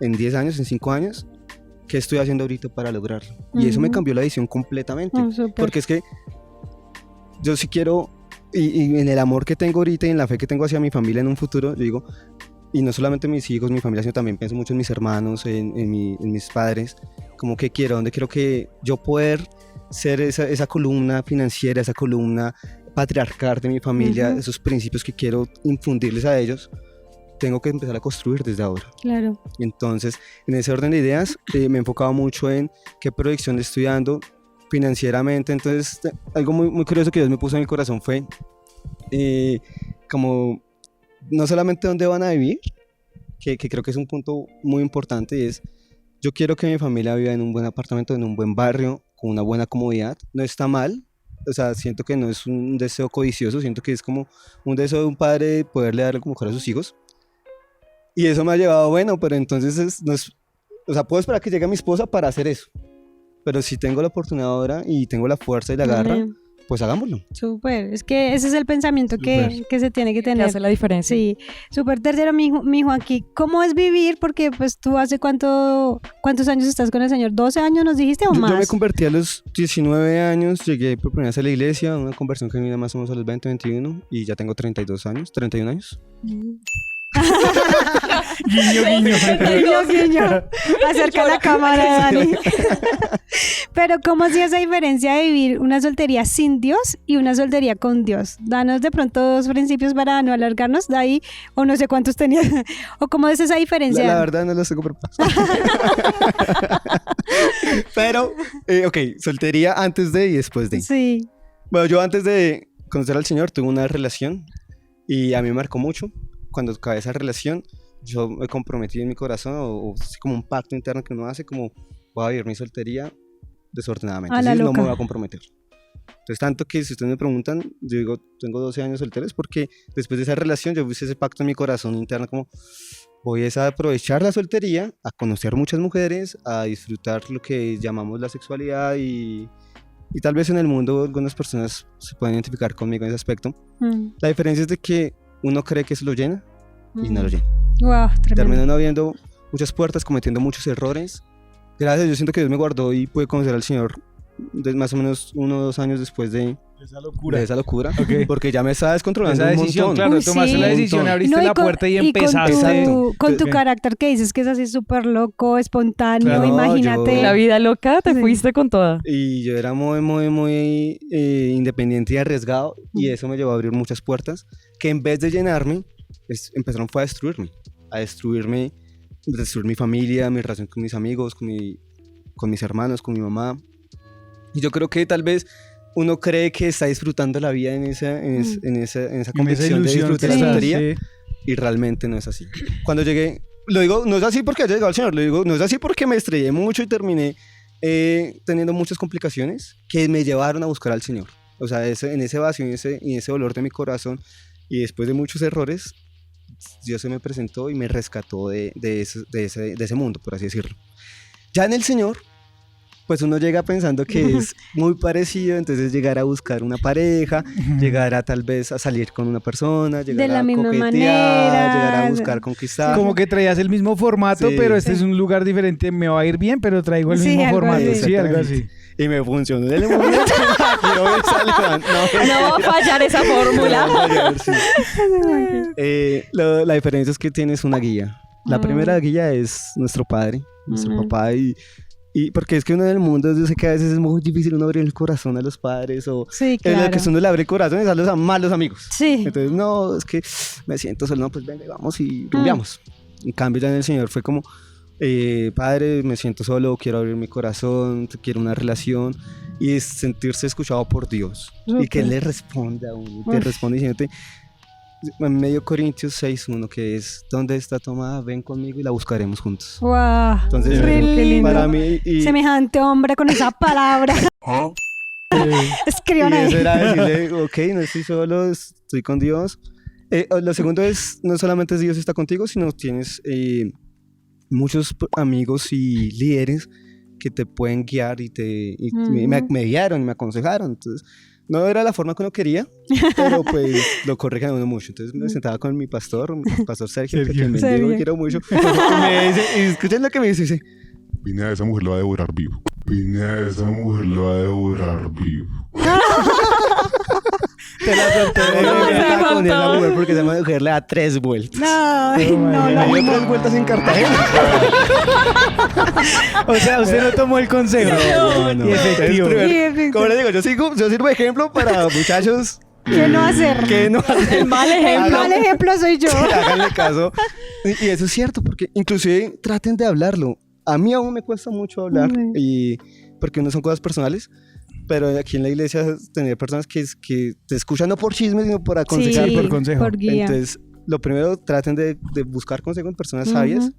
en 10 años, en 5 años, ¿qué estoy haciendo ahorita para lograrlo? Y eso me Ujú. cambió la visión completamente. Oh, súper. Porque es que yo sí quiero, y en el amor que tengo ahorita y en la fe que tengo hacia mi familia en un futuro, yo digo, y no solamente mis hijos, mi familia, sino también pienso mucho en mis hermanos, en mis padres, como que quiero, dónde quiero que yo poder ser esa columna financiera, esa columna patriarcal de mi familia, Ujú. esos principios que quiero infundirles a ellos, tengo que empezar a construir desde ahora. Claro. Entonces, en ese orden de ideas, me he enfocado mucho en qué proyección le estoy dando financieramente. Entonces, algo muy, muy curioso que Dios me puso en el corazón fue como no solamente dónde van a vivir, que creo que es un punto muy importante, y es yo quiero que mi familia viva en un buen apartamento, en un buen barrio, con una buena comodidad. No está mal, o sea, siento que no es un deseo codicioso, siento que es como un deseo de un padre de poderle dar algo mejor a sus hijos. Y eso me ha llevado, bueno, pero entonces o sea, puedo esperar que llegue mi esposa para hacer eso. Pero si tengo la oportunidad ahora y tengo la fuerza y la garra, Amén. pues hagámoslo. Súper. Es que ese es el pensamiento que se tiene que Que tener. hace la diferencia. Sí, súper. Tercero, mi Juanqui, ¿cómo es vivir? Porque pues tú hace cuántos años estás con el Señor, ¿12 años nos dijiste o Yo más? me convertí a los 19 años, llegué por primera vez a la iglesia, una conversión que vino más o menos a los 20, 21 y ya tengo 31 años. Guiño, guiño. Guiño, guiño. Acerca la cámara, Dani. Pero ¿cómo hacía esa diferencia de vivir una soltería sin Dios y una soltería con Dios? Danos de pronto dos principios para no alargarnos de ahí, o no sé cuántos tenías, o cómo es esa diferencia. La verdad no lo sé por Pero, ok, soltería antes de y después de. Sí. Bueno, yo antes de conocer al Señor tuve una relación y a mí me marcó mucho. Cuando acabé esa relación, yo me comprometí en mi corazón, o así como un pacto interno que uno hace, como voy a vivir mi soltería desordenadamente. A la ¿sí? No loca. me voy a comprometer. Entonces, tanto que si ustedes me preguntan, yo digo, tengo 12 años solteros porque después de esa relación yo puse ese pacto en mi corazón interno como voy a aprovechar la soltería, a conocer muchas mujeres, a disfrutar lo que llamamos la sexualidad y tal vez en el mundo algunas personas se pueden identificar conmigo en ese aspecto. La diferencia es de que uno cree que eso lo llena y no lo llena. Wow, tremendo. Termino no abriendo muchas puertas, cometiendo muchos errores. Gracias, yo siento que Dios me guardó y pude conocer al Señor más o menos 1 o 2 años después de esa locura, Ok. porque ya me estaba descontrolando Esa un decisión, montón. claro, Uy, tomaste sí. la decisión, Un abriste No, la puerta y empezaste. Con tu Ok. carácter que dices que es así súper loco, espontáneo, Claro, imagínate. La vida loca, te Sí. fuiste con toda. Y yo era muy independiente y arriesgado, y eso me llevó a abrir muchas puertas que en vez de llenarme, empezaron fue a destruir mi familia, mi relación con mis amigos, con mis hermanos, con mi mamá. Y yo creo que tal vez uno cree que está disfrutando la vida en esa convicción de disfrutar la soltería, y realmente no es así. Cuando llegué, lo digo, no es así porque haya llegado el Señor, lo digo, no es así porque me estrellé mucho y terminé teniendo muchas complicaciones que me llevaron a buscar al Señor. O sea, en ese vacío, en ese dolor de mi corazón, y después de muchos errores, Dios se me presentó y me rescató de ese mundo, por así decirlo. Ya en el Señor, pues uno llega pensando que es muy parecido, entonces llegar a buscar una pareja, llegar a tal vez a salir con una persona, llegar De la a misma coquetear, manera. llegar a buscar conquistar. Como que traías el mismo formato, Sí. pero este es un lugar diferente, me va a ir bien, pero traigo el Sí, mismo algo formato. así. Sí, algo así. Y me funcionó en el momento. Y hoy salgo, No va a fallar esa fórmula. Sí. La diferencia es que tienes una guía. La primera guía es nuestro padre, nuestro papá, y porque es que uno en el mundo, yo sé que a veces es muy difícil uno abrir el corazón a los padres, o Sí, en lo claro. que uno le abre el corazón es a los malos amigos. Sí. Entonces, no, es que me siento solo, no, pues venga, vamos y rumbeamos. En cambio, ya en el Señor fue como, padre, me siento solo, quiero abrir mi corazón, quiero una relación, y es sentirse escuchado por Dios. Y que Él le responda a uno, te responde diciéndote, en medio Corintios 6:1, que es, ¿dónde está Tomada? Ven conmigo y la buscaremos juntos. Wow. Entonces, Re lindo. para mí, y Semejante hombre con esa palabra. Escriban ahí. eso era decirle, ok, no estoy solo, estoy con Dios. Lo segundo es, no solamente es Dios está contigo, sino tienes muchos amigos y líderes que te pueden guiar y me guiaron y me aconsejaron. Entonces, no era la forma que uno quería, pero pues lo corrigen a uno mucho. Entonces me sentaba con mi pastor Sergio, que quien bendigo Sergio. y quiero mucho. Y me dice, y escuchen lo que me dice, Vine a esa mujer, lo va a devorar vivo. Vine a esa mujer, lo va a devorar vivo. te la solté No, se con faltó. esa mujer porque esa mujer le da 3 vueltas. No, no, Me dio 3 vueltas en Cartagena. O sea, usted no tomó el consejo. No. Y efectivo. Como les digo, yo sirvo de ejemplo para muchachos ¿Qué no hacer? que no hacen. El mal ejemplo. El mal ejemplo soy yo. Háganle caso. Y eso es cierto, porque inclusive traten de hablarlo. A mí aún me cuesta mucho hablar, y porque no son cosas personales, pero aquí en la iglesia tener personas que te escuchan no por chismes, sino por aconsejar. por consejo. Por guía. Entonces, lo primero, traten de buscar consejo en personas sabias.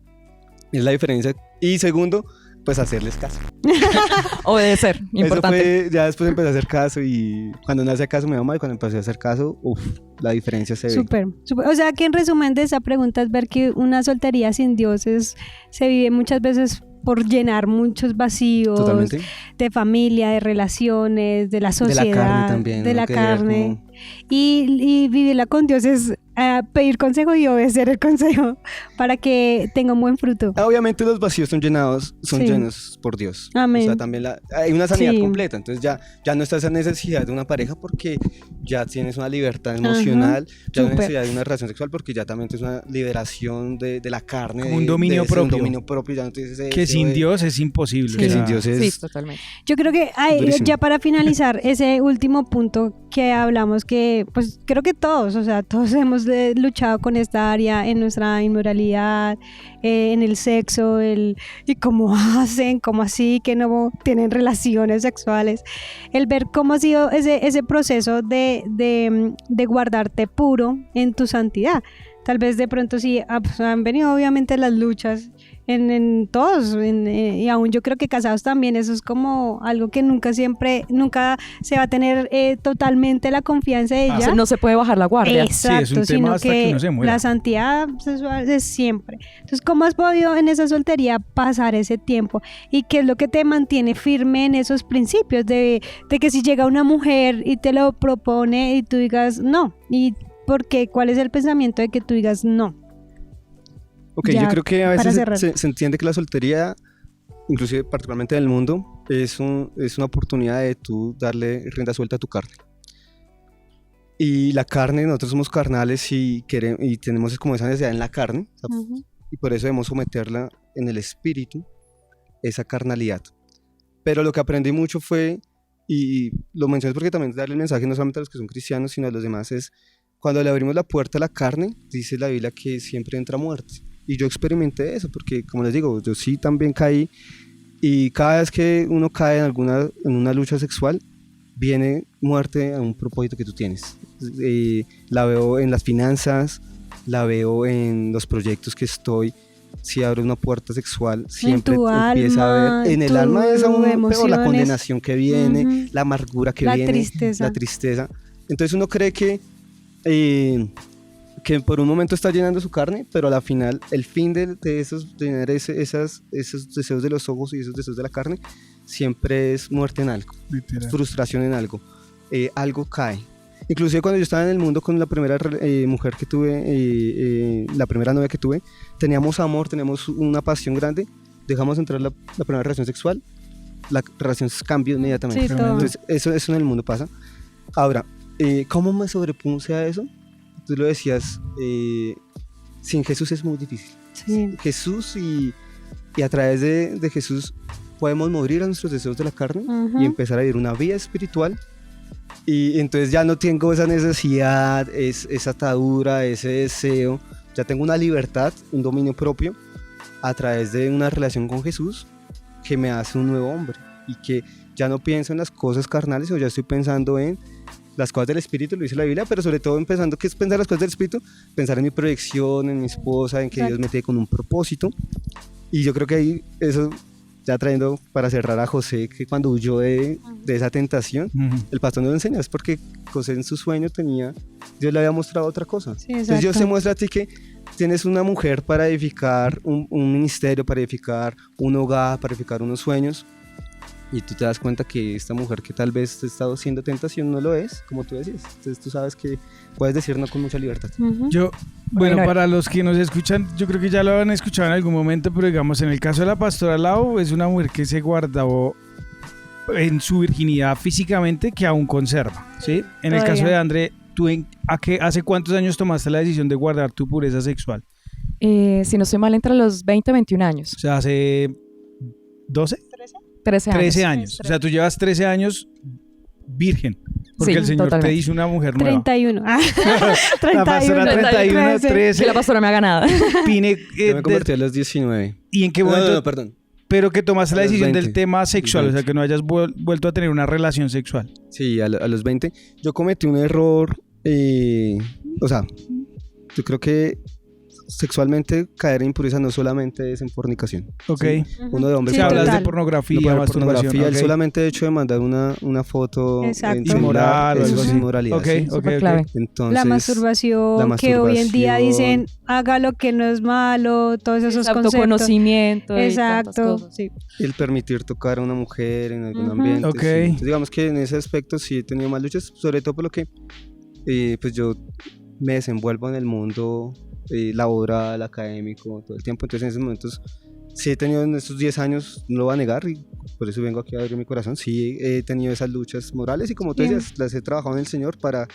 Es la diferencia. Y segundo, pues hacerles caso. Obedecer, importante. Eso fue, ya después empecé a hacer caso, y cuando no hacía caso mi mamá, y cuando empecé a hacer caso, la diferencia se ve. Súper, súper. O sea que en resumen de esa pregunta es ver que una soltería sin Dios se vive muchas veces por llenar muchos vacíos. Totalmente. De familia, de relaciones, de la sociedad, De la carne también. de ¿no? la Que carne. como- Y vivirla con Dios es pedir consejo y obedecer el consejo para que tenga un buen fruto. Obviamente los vacíos son Sí. llenos por Dios. Amén. O sea, también hay una sanidad Sí. completa. Entonces ya no está esa necesidad de una pareja porque ya tienes una libertad emocional, ya no Súper. necesidad de una relación sexual porque ya también es una liberación de la carne. Como un de- dominio de ser un propio. dominio propio. Ya no tienes ese Que deseo sin de- Dios es imposible. Que o sea, sin Dios es... Sí, totalmente. Yo creo que Durísimo. ya para finalizar ese último punto que hablamos, que pues creo que todos, o sea, todos hemos luchado con esta área en nuestra inmoralidad, en el sexo, y cómo hacen, cómo así, que no tienen relaciones sexuales, el ver cómo ha sido ese proceso de guardarte puro en tu santidad. Tal vez de pronto sí pues, han venido obviamente las luchas en todos, y aún yo creo que casados también, eso es como algo que nunca se va a tener totalmente la confianza de ella. No se puede bajar la guardia. Exacto, Sí, es un tema sino hasta que no se muera. la santidad sexual es siempre. Entonces, ¿cómo has podido en esa soltería pasar ese tiempo? ¿Y qué es lo que te mantiene firme en esos principios de que si llega una mujer y te lo propone y tú digas no? ¿Y por qué? ¿Cuál es el pensamiento de que tú digas no? Ok, Ya, yo creo que a para veces cerrar. se entiende que la soltería, inclusive particularmente en el mundo, es una oportunidad de tú darle rienda suelta a tu carne. Y la carne, nosotros somos carnales y tenemos como esa necesidad en la carne, o sea, y por eso debemos someterla en el espíritu, esa carnalidad. Pero lo que aprendí mucho fue, y lo menciono porque también darle el mensaje no solamente a los que son cristianos, sino a los demás, es cuando le abrimos la puerta a la carne, dice la Biblia que siempre entra muerte. Y yo experimenté eso, porque como les digo, yo sí también caí, y cada vez que uno cae en una lucha sexual, viene muerte a un propósito que tú tienes. La veo en las finanzas, la veo en los proyectos que estoy. Si abro una puerta sexual, siempre empieza a ver. En el alma es aún peor la condenación que viene, la amargura que viene, la tristeza. Entonces uno cree que por un momento está llenando su carne, pero a la final, el fin de llenar esos deseos de los ojos y esos deseos de la carne, siempre es muerte en algo, frustración en algo, algo cae. Inclusive cuando yo estaba en el mundo con la primera mujer que tuve, la primera novia que tuve, teníamos amor, teníamos una pasión grande, dejamos entrar la primera relación sexual, la relación cambió inmediatamente. Sí, entonces eso en el mundo pasa. Ahora, ¿cómo me sobrepuse a eso? Tú lo decías, sin Jesús es muy difícil. Sí. Jesús y a través de Jesús podemos morir a nuestros deseos de la carne y empezar a vivir una vida espiritual. Y entonces ya no tengo esa necesidad, esa atadura, ese deseo. Ya tengo una libertad, un dominio propio a través de una relación con Jesús que me hace un nuevo hombre. Y que ya no pienso en las cosas carnales, o ya estoy pensando en las cosas del espíritu, lo dice la Biblia, pero sobre todo empezando, ¿qué es pensar en las cosas del espíritu? Pensar en mi proyección, en mi esposa, en que Dios me tiene con un propósito. Y yo creo que ahí eso, ya trayendo para cerrar a José, que cuando huyó de esa tentación, el pastor nos lo enseñó, es porque José en su sueño Dios le había mostrado otra cosa. Sí, entonces Dios se muestra a ti que tienes una mujer para edificar un ministerio, para edificar un hogar, para edificar unos sueños, y tú te das cuenta que esta mujer que tal vez te está haciendo tentación no lo es, como tú decías. Entonces tú sabes que puedes decir no con mucha libertad. Bueno, para los que nos escuchan, yo creo que ya lo han escuchado en algún momento, pero digamos, en el caso de la pastora Lau, es una mujer que se guardó en su virginidad físicamente, que aún conserva, ¿sí? En el caso de André, ¿tú hace cuántos años tomaste la decisión de guardar tu pureza sexual? Si no estoy mal, entre los 20 y 21 años. O sea, hace 12? 13 años. 13 años. O sea, tú llevas 13 años virgen. Porque Sí, el Señor totalmente. te hizo una mujer nueva. 31. La pastora 31, 13. Que la pastora me haga nada. Pine, Yo me convertí a los 19. ¿Y en qué momento? No, perdón. Pero que tomaste la A los decisión 20. del tema sexual, o sea, 20. que no hayas vuelto a tener una relación sexual. Sí, a los 20. Yo cometí un error, o sea, yo creo que sexualmente caer en impureza no solamente es en fornicación. Ok. ¿Sí? Uno de hombres Sí, Si hablas total. de pornografía, no puede haber masturbación. pornografía, el ok. solamente hecho de mandar una foto Exacto. en celular, Inmoral o eso algo es así. inmoralidad. Ok, ¿sí? ok, Súper ok. clave. Entonces, La masturbación, que hoy en día dicen haga lo que no es malo, todos esos conceptos. Autoconocimiento. y tantas Exacto, cosas. sí. el permitir tocar a una mujer en algún Ujú. ambiente. Ok. sí. Entonces, digamos que en ese aspecto sí he tenido más luchas, sobre todo por lo que pues yo me desenvuelvo en el mundo laboral, académico, todo el tiempo. Entonces en esos momentos sí he tenido en estos 10 años, no lo voy a negar, y por eso vengo aquí a abrir mi corazón, sí he tenido esas luchas morales y como tú Bien. decías, las he trabajado en el Señor para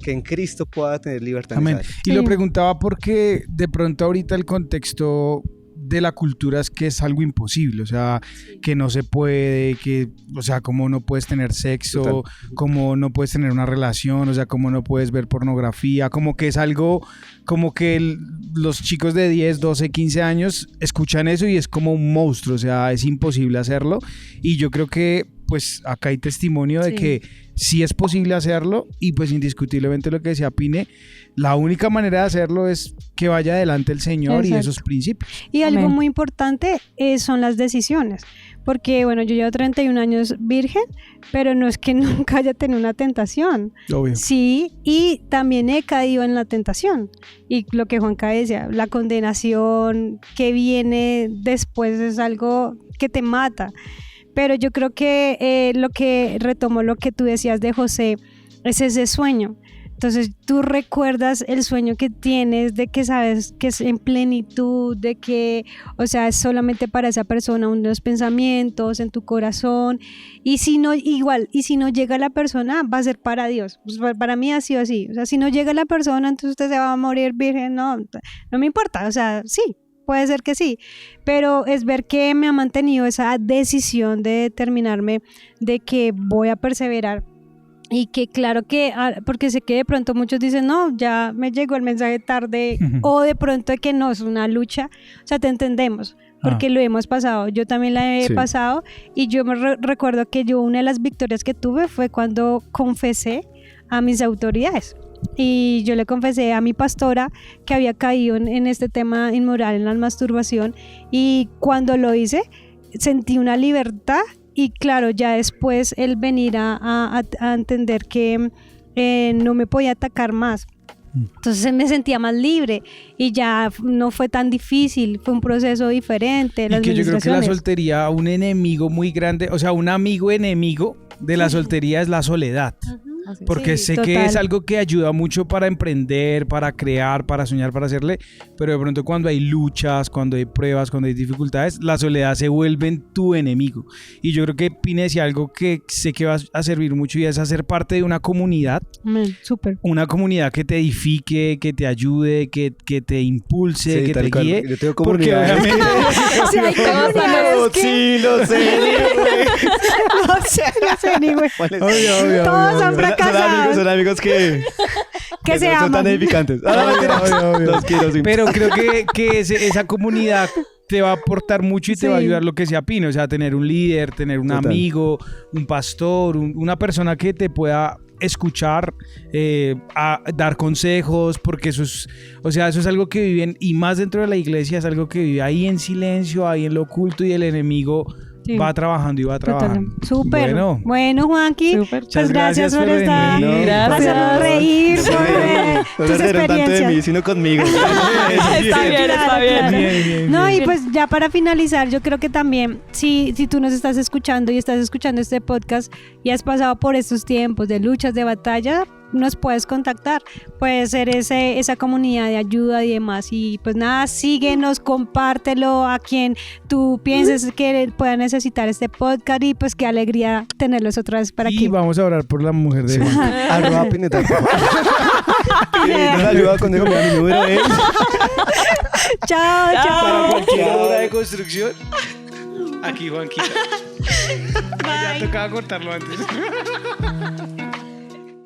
que en Cristo pueda tener libertad. en Amén. esa área. Y lo Sí. preguntaba porque de pronto ahorita el contexto de la cultura es que es algo imposible, o sea, que no se puede, que, o sea, como no puedes tener sexo, Total. como no puedes tener una relación, o sea, como no puedes ver pornografía, como que es algo, como que los chicos de 10, 12, 15 años escuchan eso y es como un monstruo, o sea, es imposible hacerlo, y yo creo que pues acá hay testimonio de Sí. que sí es posible hacerlo y pues indiscutiblemente lo que decía Pine, la única manera de hacerlo es que vaya adelante el Señor y Exacto. esos principios. Y algo Amén. muy importante son las decisiones, porque bueno, yo llevo 31 años virgen, pero no es que nunca haya tenido una tentación. Obvio. Sí, y también he caído en la tentación. Y lo que Juanca decía, la condenación que viene después es algo que te mata. Pero yo creo que lo que retomo lo que tú decías de José es ese sueño. Entonces tú recuerdas el sueño que tienes, de que sabes que es en plenitud, de que, o sea, es solamente para esa persona, unos pensamientos en tu corazón, y si no, igual, y si no llega la persona, va a ser para Dios. Pues para mí ha sido así, o sea, si no llega la persona, entonces usted se va a morir virgen, no me importa, o sea, sí. Puede ser que sí, pero es ver que me ha mantenido esa decisión de determinarme de que voy a perseverar. Y que claro que, porque sé que de pronto muchos dicen, no, ya me llegó el mensaje tarde, o de pronto que no, es una lucha, o sea, te entendemos, porque lo hemos pasado, yo también la he pasado, y yo me recuerdo que una de las victorias que tuve fue cuando confesé a mis autoridades. Y yo le confesé a mi pastora que había caído en este tema inmoral, en la masturbación, y cuando lo hice, sentí una libertad. Y claro, ya después el venir a entender que no me podía atacar más. Entonces me sentía más libre y ya no fue tan difícil, fue un proceso diferente. Y que yo creo que la soltería, un enemigo muy grande, o sea, un amigo enemigo de la soltería es la soledad. Porque sí, sé total. que es algo que ayuda mucho para emprender, para crear, para soñar, para hacerle, pero de pronto cuando hay luchas, cuando hay pruebas, cuando hay dificultades, la soledad se vuelve tu enemigo. Y yo creo que Pine decía algo que sé que va a servir mucho y es hacer parte de una comunidad. Súper. Una comunidad que te edifique, que te ayude, que te impulse, Sí, que tal te cual. guíe. Yo tengo Porque comunidades. obviamente... Sí, hay comunidades que... Sí, lo sé. No sé, ni güey. Obvio, Todos han Son fracasado. son amigos que Que se no son tan aman. edificantes. Obvio. Los quiero, sí. Pero creo que esa comunidad te va a aportar mucho y te va a ayudar lo que sea Pino, o sea, tener un líder, tener un Total. amigo, un pastor, una persona que te pueda escuchar, a dar consejos, porque eso es, o sea, eso es algo que viven, y más dentro de la iglesia, es algo que vive ahí en silencio, ahí en lo oculto, y el enemigo Sí. va trabajando y va trabajando. Súper. Bueno, Juanqui, Súper. pues gracias por estar. venir. Gracias. Hacernos reír por No tus se rieron tanto de mí, experiencias. sino conmigo. Está bien, está bien. Bien. No, y pues ya para finalizar, yo creo que también, si tú nos estás escuchando y estás escuchando este podcast y has pasado por estos tiempos de luchas, de batalla, nos puedes contactar. Puede ser esa comunidad de ayuda y demás. Y pues nada, síguenos, compártelo a quien tú pienses que pueda necesitar este podcast, y pues qué alegría tenerlos otra vez para Y aquí. vamos a orar por la mujer de Juan. Arroba Pineta. No la ayuda con mi número es. Chao, chao. Para cualquier obra de construcción, aquí Juanquita. Ya tocaba cortarlo antes.